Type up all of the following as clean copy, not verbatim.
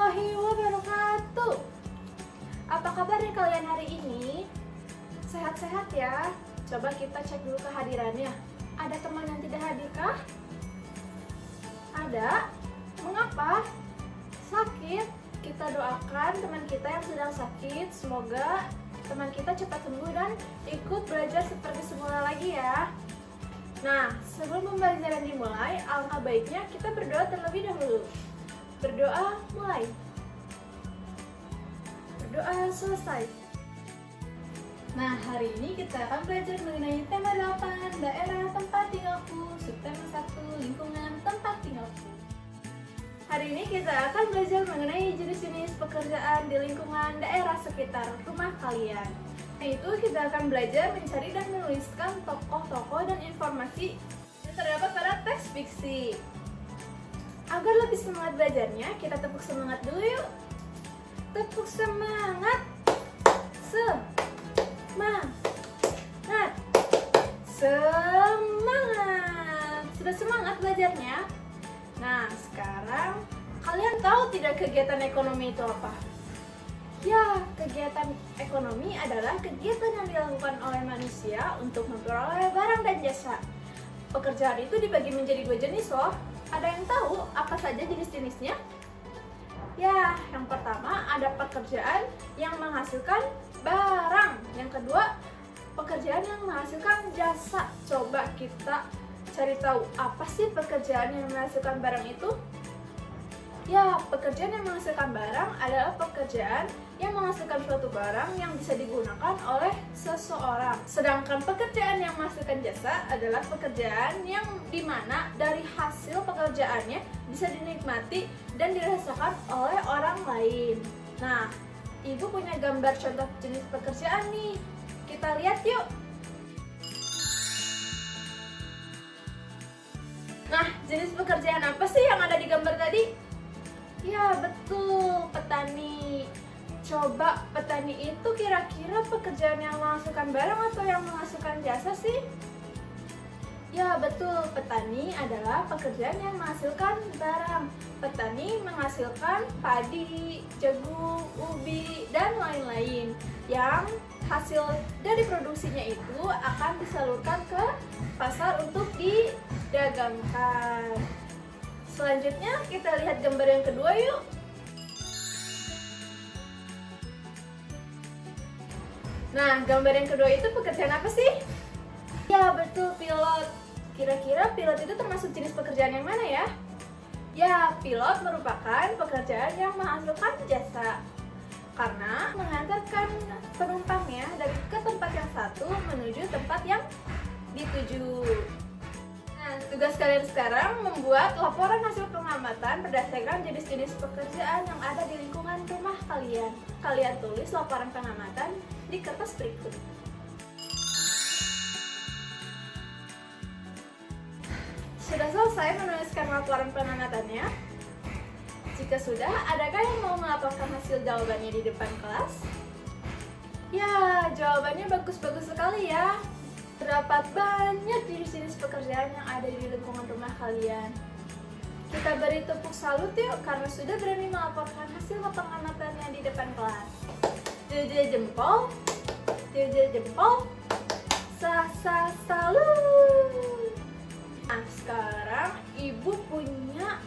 warahmatullahi wabarakatuh. Apa kabar kalian hari ini? Sehat-sehat ya? Coba kita cek dulu kehadirannya. Ada teman yang tidak hadir kah? Ada? Mengapa? Sakit? Kita doakan teman kita yang sedang sakit, semoga teman kita cepat sembuh dan ikut belajar seperti semula lagi ya. Nah, sebelum pembelajaran dimulai, alangkah baiknya kita berdoa terlebih dahulu. Berdoa mulai. Berdoa selesai. Nah, hari ini kita akan belajar mengenai tema 8, daerah tempat tinggalku, subtema 1, lingkungan tempat tinggalku. Hari ini kita akan belajar mengenai jenis-jenis pekerjaan di lingkungan daerah sekitar rumah kalian. Yaitu kita akan belajar mencari dan menuliskan tokoh-tokoh dan informasi yang terdapat pada teks fiksi. Agar lebih semangat belajarnya, kita tepuk semangat dulu yuk. Tepuk semangat. Semangat. Semangat. Sudah semangat belajarnya? Nah, sekarang kalian tahu tidak kegiatan ekonomi itu apa? Ya, kegiatan ekonomi adalah kegiatan yang dilakukan oleh manusia untuk memperoleh barang dan jasa. Pekerjaan itu dibagi menjadi 2 jenis loh. Ada yang tahu apa saja jenis-jenisnya? Ya, yang pertama ada pekerjaan yang menghasilkan barang. Yang kedua, pekerjaan yang menghasilkan jasa. Coba kita cari tahu apa sih pekerjaan yang menghasilkan barang itu? Ya, pekerjaan yang menghasilkan barang adalah pekerjaan yang menghasilkan suatu barang yang bisa digunakan oleh seseorang. Sedangkan pekerjaan yang menghasilkan jasa adalah pekerjaan yang dimana dari hasil pekerjaannya bisa dinikmati dan dirasakan oleh orang lain. Nah, Ibu punya gambar contoh jenis pekerjaan nih. Kita lihat yuk. Nah, jenis pekerjaan apa sih yang ada di gambar tadi? Ya, betul, petani. Coba, petani itu kira-kira pekerjaan yang menghasilkan barang atau yang menghasilkan jasa sih? Ya, betul, petani adalah pekerjaan yang menghasilkan barang. Petani menghasilkan padi, jagung, ubi, dan lain-lain. Yang hasil dari produksinya itu akan disalurkan ke pasar untuk didagangkan. Selanjutnya kita lihat gambar yang kedua yuk. Nah, gambar yang kedua itu pekerjaan apa sih? Ya, betul, pilot. Kira-kira pilot itu termasuk jenis pekerjaan yang mana ya? Ya, pilot merupakan pekerjaan yang menghasilkan jasa. Karena mengantarkan penumpangnya dari ke tempat yang satu menuju tempat yang dituju. Nah, tugas kalian sekarang membuat laporan hasil pengamatan berdasarkan jenis-jenis pekerjaan yang ada di lingkungan rumah kalian. Kalian tulis laporan pengamatan di kertas berikut. Sudah selesai menuliskan laporan pengamatannya? Jika sudah, adakah yang mau melaporkan hasil jawabannya di depan kelas? Ya, jawabannya bagus-bagus sekali ya. Terdapat banyak jenis-jenis pekerjaan yang ada di lingkungan rumah kalian. Kita beri tepuk salut yuk karena sudah berani melaporkan hasil pengamatannya di depan kelas. Jejak jempol, jejak jempol, salut. Nah, sekarang Ibu punya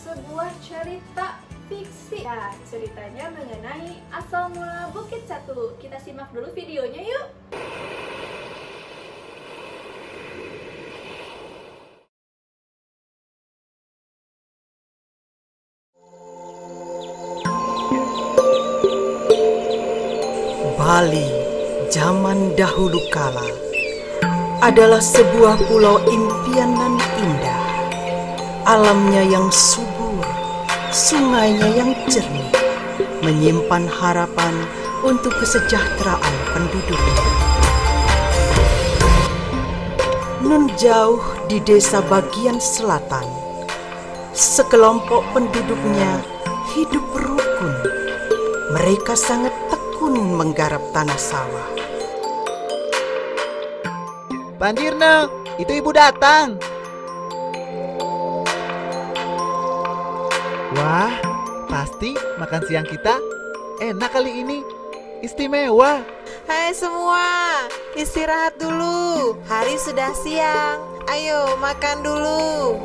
sebuah cerita fiksi. Ya, ceritanya mengenai asal mula Bukit Catu. Kita simak dulu videonya yuk. Bali zaman dahulu kala adalah sebuah pulau impian dan indah. Alamnya yang subur, sungainya yang jernih, menyimpan harapan untuk kesejahteraan penduduknya. Nun jauh di desa bagian selatan, sekelompok penduduknya hidup rukun. Mereka sangat tekun menggarap tanah sawah. Banjirna, itu ibu datang. Wah, Pasti makan siang kita enak kali ini. Istimewa. Hai semua, istirahat dulu. Hari sudah siang. Ayo makan dulu.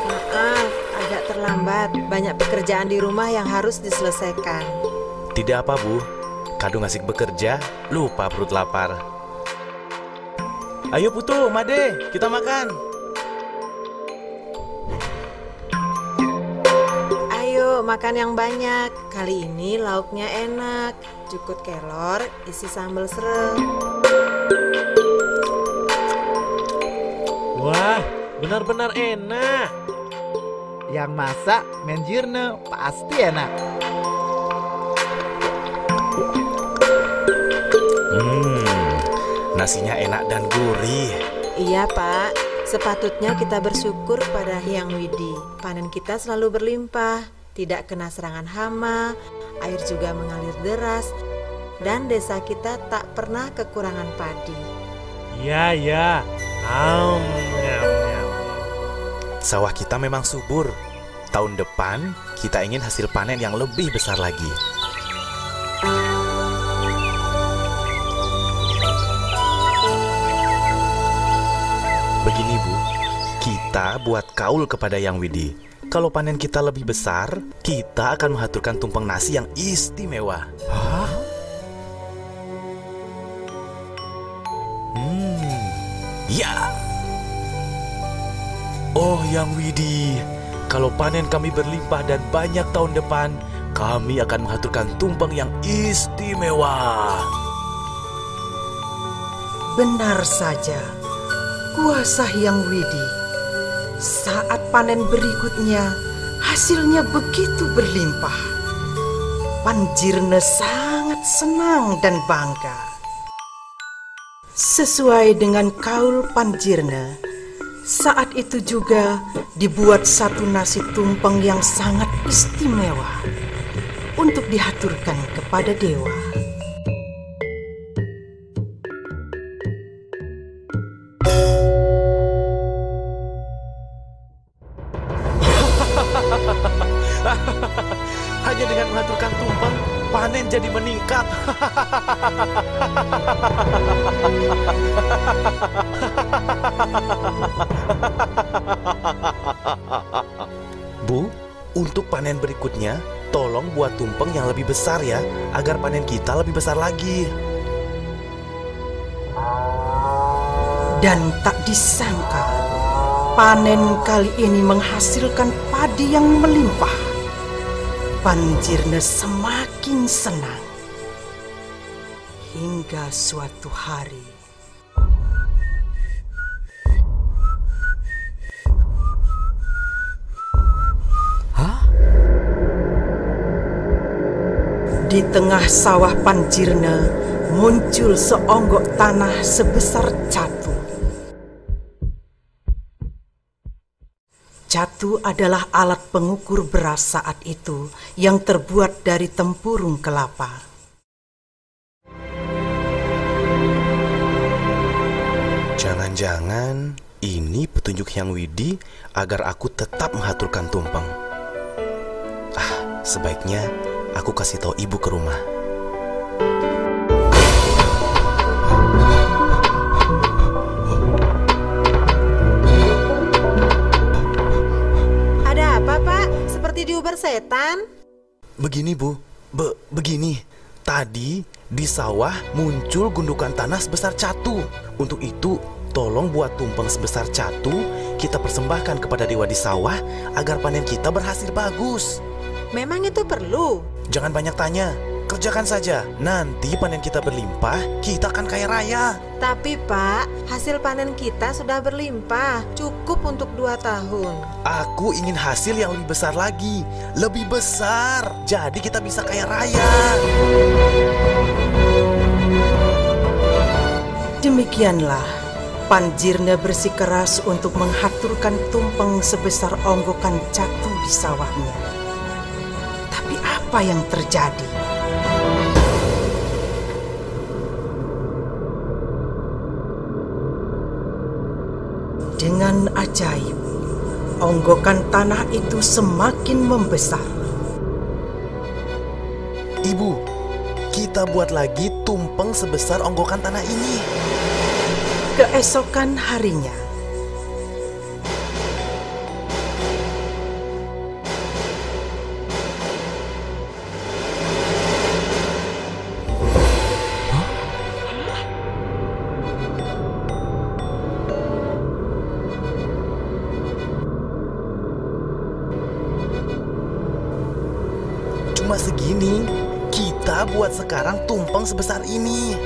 Maaf, agak terlambat. Banyak pekerjaan di rumah yang harus diselesaikan. Tidak apa, Bu. Kadung asik bekerja, lupa perut lapar. Ayo Putu, Made, kita makan. Ayo makan yang banyak. Kali ini lauknya enak. Jukut kelor, isi sambal serem. Wah, benar-benar enak. Yang masak menjirne pasti enak. Nasinya enak dan gurih. Iya Pak, sepatutnya kita bersyukur pada Hyang Widi. Panen kita selalu berlimpah, tidak kena serangan hama, air juga mengalir deras, dan desa kita tak pernah kekurangan padi. Iya, ya. Nyam, nyam. Sawah kita memang subur. Tahun depan kita ingin hasil panen yang lebih besar lagi. Begini Bu, kita buat kaul kepada Yang Widi. Kalau panen kita lebih besar, kita akan mengaturkan tumpeng nasi yang istimewa. Hah? Ya. Oh Yang Widi, kalau panen kami berlimpah dan banyak tahun depan, kami akan mengaturkan tumpeng yang istimewa. Benar saja, kuasa Hyang Widi. Saat panen berikutnya, hasilnya begitu berlimpah. Panjirne sangat senang dan bangga. Sesuai dengan kaul Panjirne, saat itu juga dibuat satu nasi tumpeng yang sangat istimewa untuk dihaturkan kepada dewa. Hanya dengan mengaturkan tumpeng, panen jadi meningkat. Bu, untuk panen berikutnya, tolong buat tumpeng yang lebih besar ya, agar panen kita lebih besar lagi. Dan tak disangka, panen kali ini menghasilkan padi yang melimpah. Panjirne semakin senang. Hingga suatu hari, di tengah sawah Panjirne muncul seonggok tanah sebesar catu. Catu adalah alat pengukur beras saat itu yang terbuat dari tempurung kelapa. Jangan-jangan ini petunjuk Hyang Widi agar aku tetap mengaturkan tumpeng. Sebaiknya aku kasih tahu ibu ke rumah. Ada apa Pak? Seperti diuber setan? Begini Bu, begini. Tadi di sawah muncul gundukan tanah sebesar catu. Untuk itu, tolong buat tumpeng sebesar catu kita persembahkan kepada dewa di sawah agar panen kita berhasil bagus. Memang itu perlu? Jangan banyak tanya, kerjakan saja. Nanti panen kita berlimpah, kita akan kaya raya. Tapi Pak, hasil panen kita sudah berlimpah, cukup untuk 2 tahun. Aku ingin hasil yang lebih besar lagi, lebih besar. Jadi kita bisa kaya raya. Demikianlah, Panjirne bersikeras untuk menghaturkan tumpeng sebesar onggokan catu di sawahnya. Tapi apa yang terjadi? Dengan ajaib, onggokan tanah itu semakin membesar. Ibu, kita buat lagi tumpeng sebesar onggokan tanah ini. Keesokan harinya, cuma segini, kita buat sekarang tumpeng sebesar ini.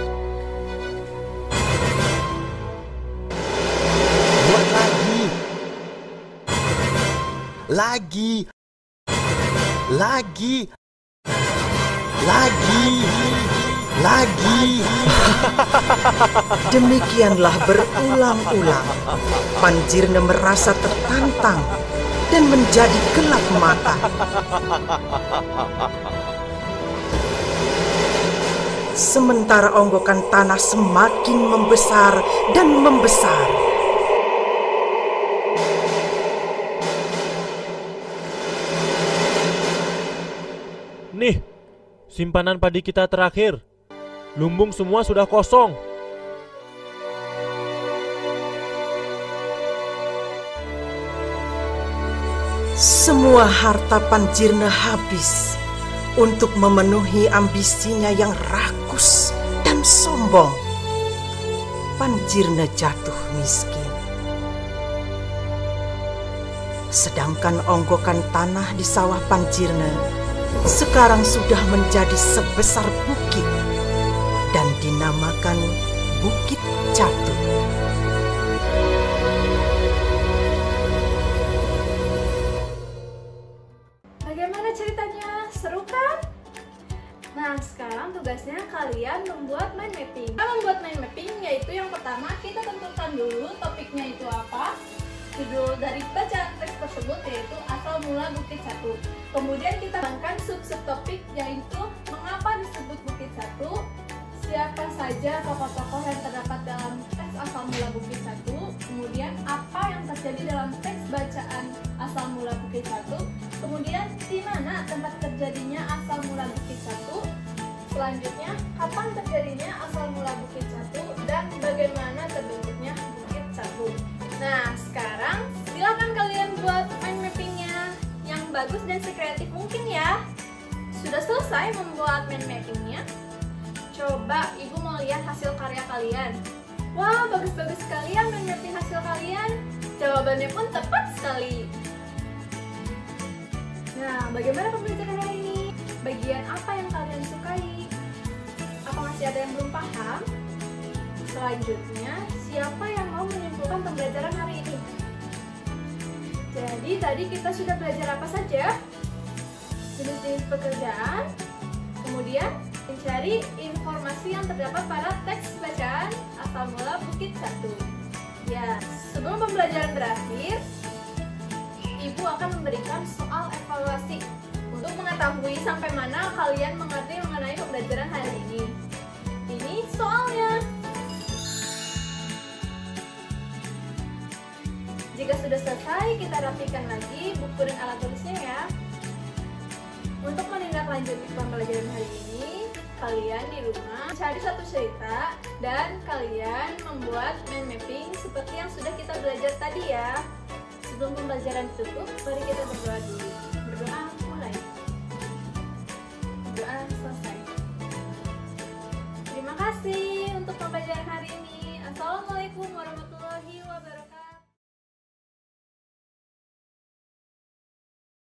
Buat lagi. Lagi. demikianlah berulang-ulang. Panjirna merasa tertantang dan menjadi gelap mata. Sementara onggokan tanah semakin membesar dan membesar. Nih, simpanan padi kita terakhir. Lumbung semua sudah kosong. Semua harta Panjirna habis untuk memenuhi ambisinya yang rakus dan sombong. Panjirna jatuh miskin. Sedangkan onggokan tanah di sawah Panjirna sekarang sudah menjadi sebesar bukit dan dinamakan Bukit Catu. Bagaimana ceritanya? Seru kan? Nah, sekarang tugasnya kalian membuat mind mapping. Kita membuat mind mapping yaitu yang pertama kita tentukan dulu topiknya itu apa. Judul dari bacaan teks tersebut yaitu asal mula Bukit Catu. Kemudian kita kembangkan sub-topik yaitu mengapa disebut Bukit Catu, siapa saja tokoh-tokoh yang terdapat dalam teks asal mula Bukit Catu, kemudian apa yang terjadi dalam teks bacaan asal mula Bukit Catu, kemudian di mana tempat terjadinya asal mula Bukit Catu, selanjutnya kapan terjadinya asal mula Bukit Catu, dan bagaimana terbentuknya Bukit Catu. Nah, sekarang silakan kalian buat mind mappingnya yang bagus dan sekreatif mungkin ya. Sudah selesai membuat mind mappingnya? Coba ibu mau lihat hasil karya kalian. Wah, bagus-bagus sekali ya mind mapping hasil kalian. Jawabannya pun tepat sekali. Nah, bagaimana pembelajaran hari ini? Bagian apa yang kalian sukai? Apa masih ada yang belum paham? Selanjutnya, siapa yang mau menyimpulkan pembelajaran hari ini? Jadi tadi kita sudah belajar apa saja? Jenis-jenis pekerjaan, kemudian mencari informasi yang terdapat pada teks bacaan asal mula Bukit Catu. Ya, sebelum pembelajaran berakhir, Ibu akan memberikan soal evaluasi untuk mengetahui sampai mana kalian mengerti mengenai pembelajaran hari ini. Ini soalnya. Jika sudah selesai, kita rapikan lagi buku dan alat tulisnya ya. Untuk menindaklanjuti pembelajaran hari ini, kalian di rumah cari satu cerita dan kalian membuat mind mapping seperti yang sudah kita belajar tadi ya. Sebelum pembelajaran ditutup, mari kita berdoa dulu. Berdoa.